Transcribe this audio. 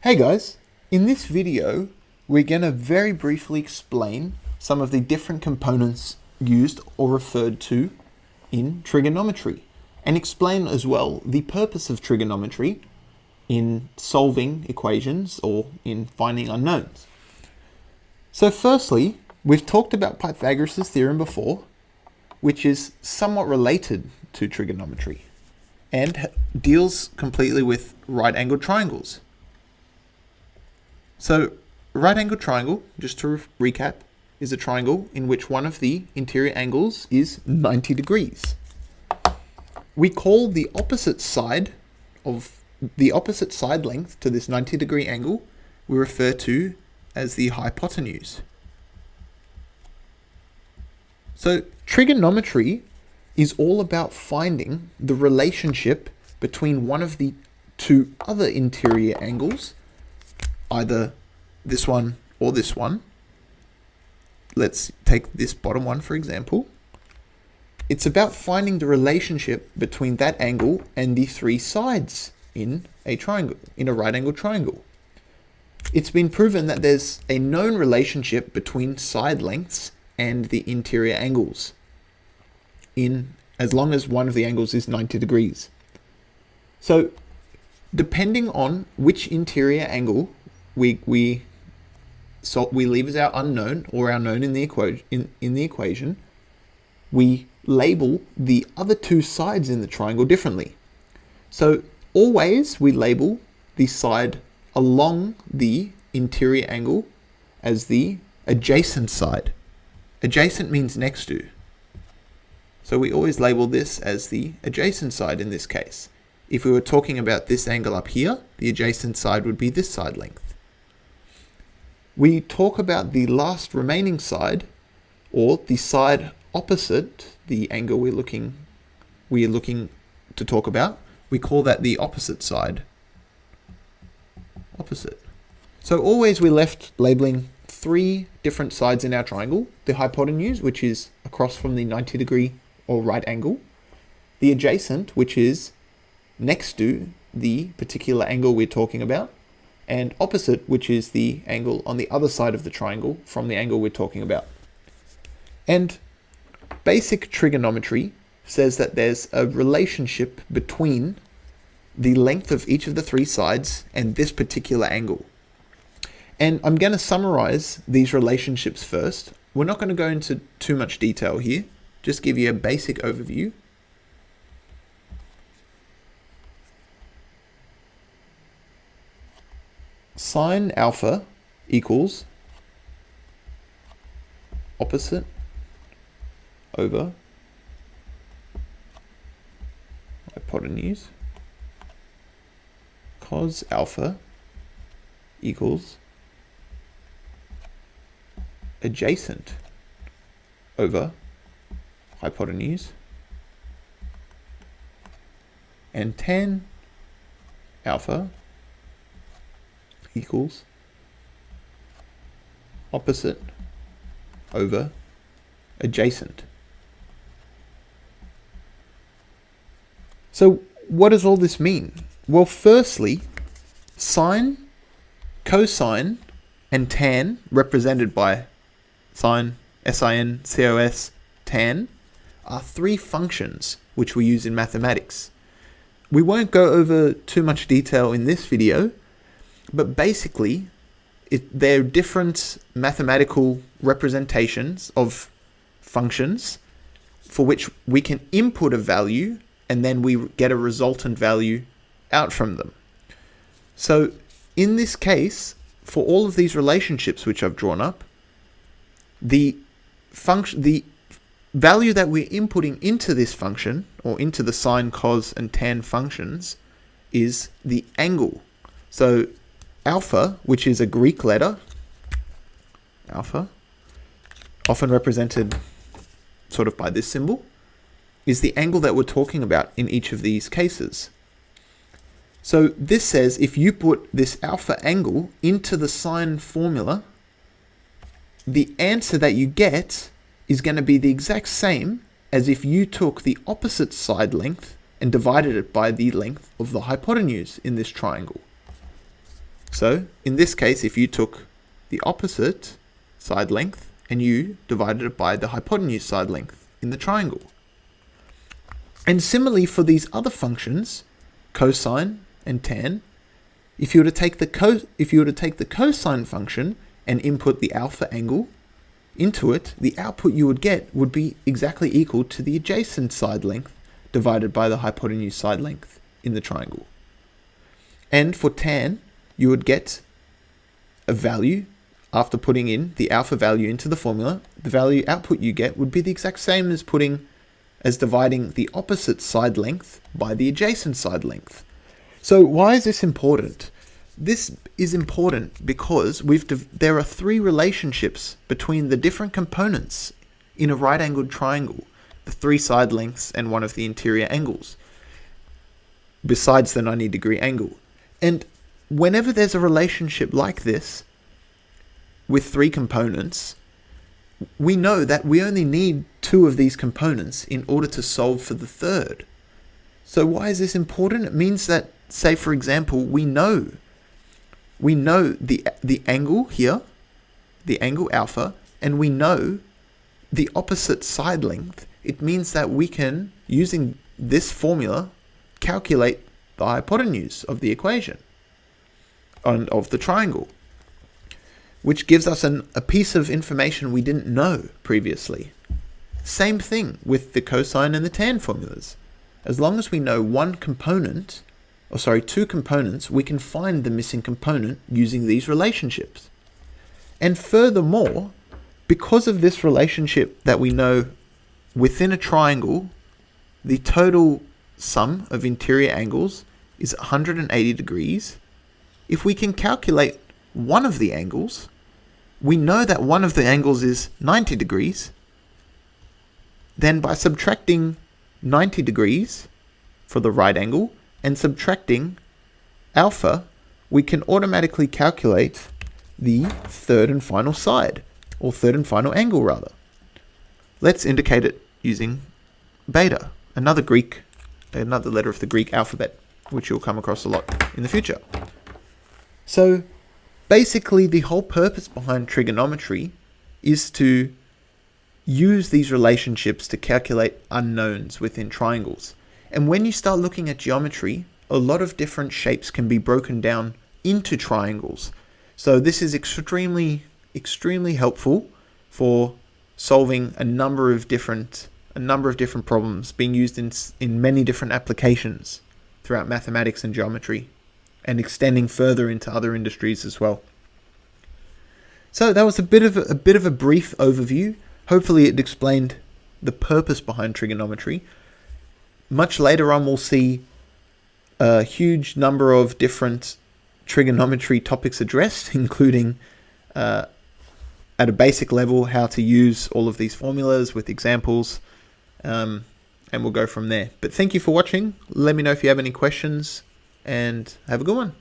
Hey guys, in this video we're going to very briefly explain some of the different components used or referred to in trigonometry and explain as well the purpose of trigonometry in solving equations or in finding unknowns. So firstly, we've talked about Pythagoras' theorem before, which is somewhat related to trigonometry and deals completely with right-angled triangles. So, right-angled triangle, just to recap, is a triangle in which one of the interior angles is 90 degrees. We call the opposite side length to this 90-degree angle, we refer to as the hypotenuse. So, trigonometry is all about finding the relationship between one of the two other interior angles, either this one or this one. Let's take this bottom one for example. It's about finding the relationship between that angle and the three sides in a triangle, in a right-angled triangle. It's been proven that there's a known relationship between side lengths and the interior angles, as long as one of the angles is 90 degrees. So, depending on which interior angle we leave as our unknown or our known in the equation, we label the other two sides in the triangle differently. So always we label the side along the interior angle as the adjacent side. Adjacent means next to. So we always label this as the adjacent side in this case. If we were talking about this angle up here, the adjacent side would be this side length. We talk about the last remaining side, or the side opposite the angle we're looking to talk about. We call that the opposite side. Opposite. So always we're left labeling three different sides in our triangle. The hypotenuse, which is across from the 90-degree or right angle. The adjacent, which is next to the particular angle we're talking about. And opposite, which is the angle on the other side of the triangle from the angle we're talking about. And basic trigonometry says that there's a relationship between the length of each of the three sides and this particular angle. And I'm going to summarize these relationships first. We're not going to go into too much detail here, just give you a basic overview. Sine alpha equals opposite over hypotenuse. Cos alpha equals adjacent over hypotenuse. And tan alpha equals opposite over adjacent. So what does all this mean? Well, firstly, sine, cosine, and tan, represented by sine, sin, cos, tan, are three functions which we use in mathematics. We won't go over too much detail in this video, but basically, they're different mathematical representations of functions for which we can input a value and then we get a resultant value out from them. So in this case, for all of these relationships which I've drawn up, the value that we're inputting into this function or into the sine, cos, and tan functions is the angle. So alpha, which is a Greek letter, alpha, often represented sort of by this symbol, is the angle that we're talking about in each of these cases. So this says if you put this alpha angle into the sine formula, the answer that you get is going to be the exact same as if you took the opposite side length and divided it by the length of the hypotenuse in this triangle. So in this case, if you took the opposite side length and you divided it by the hypotenuse side length in the triangle. And similarly for these other functions, cosine and tan, if you were to take the cosine function and input the alpha angle into it, the output you would get would be exactly equal to the adjacent side length divided by the hypotenuse side length in the triangle. And for tan, you would get a value after putting in the alpha value into the formula. The value output you get would be the exact same as dividing the opposite side length by the adjacent side length. So why is this important? This is important because there are three relationships between the different components in a right-angled triangle, the three side lengths and one of the interior angles, besides the 90-degree angle. And whenever there's a relationship like this with three components, we know that we only need two of these components in order to solve for the third. So why is this important? It means that, say for example, we know the angle here, the angle alpha, and we know the opposite side length. It means that we can, using this formula, calculate the hypotenuse of the equation and of the triangle, which gives us a piece of information we didn't know previously. Same thing with the cosine and the tan formulas. As long as we know two components, we can find the missing component using these relationships. And furthermore, because of this relationship that we know within a triangle, the total sum of interior angles is 180 degrees. If we can calculate one of the angles, we know that one of the angles is 90 degrees. Then by subtracting 90 degrees for the right angle and subtracting alpha, we can automatically calculate the third and final side, or third and final angle rather. Let's indicate it using beta, another letter of the Greek alphabet, which you'll come across a lot in the future. So basically the whole purpose behind trigonometry is to use these relationships to calculate unknowns within triangles. And when you start looking at geometry, a lot of different shapes can be broken down into triangles. So this is extremely helpful for solving a number of different problems, being used in many different applications throughout mathematics and geometry, and extending further into other industries as well. So that was a bit of a brief overview. Hopefully it explained the purpose behind trigonometry. Much later on, we'll see a huge number of different trigonometry topics addressed, including at a basic level how to use all of these formulas with examples, and we'll go from there. But thank you for watching. Let me know if you have any questions, and have a good one.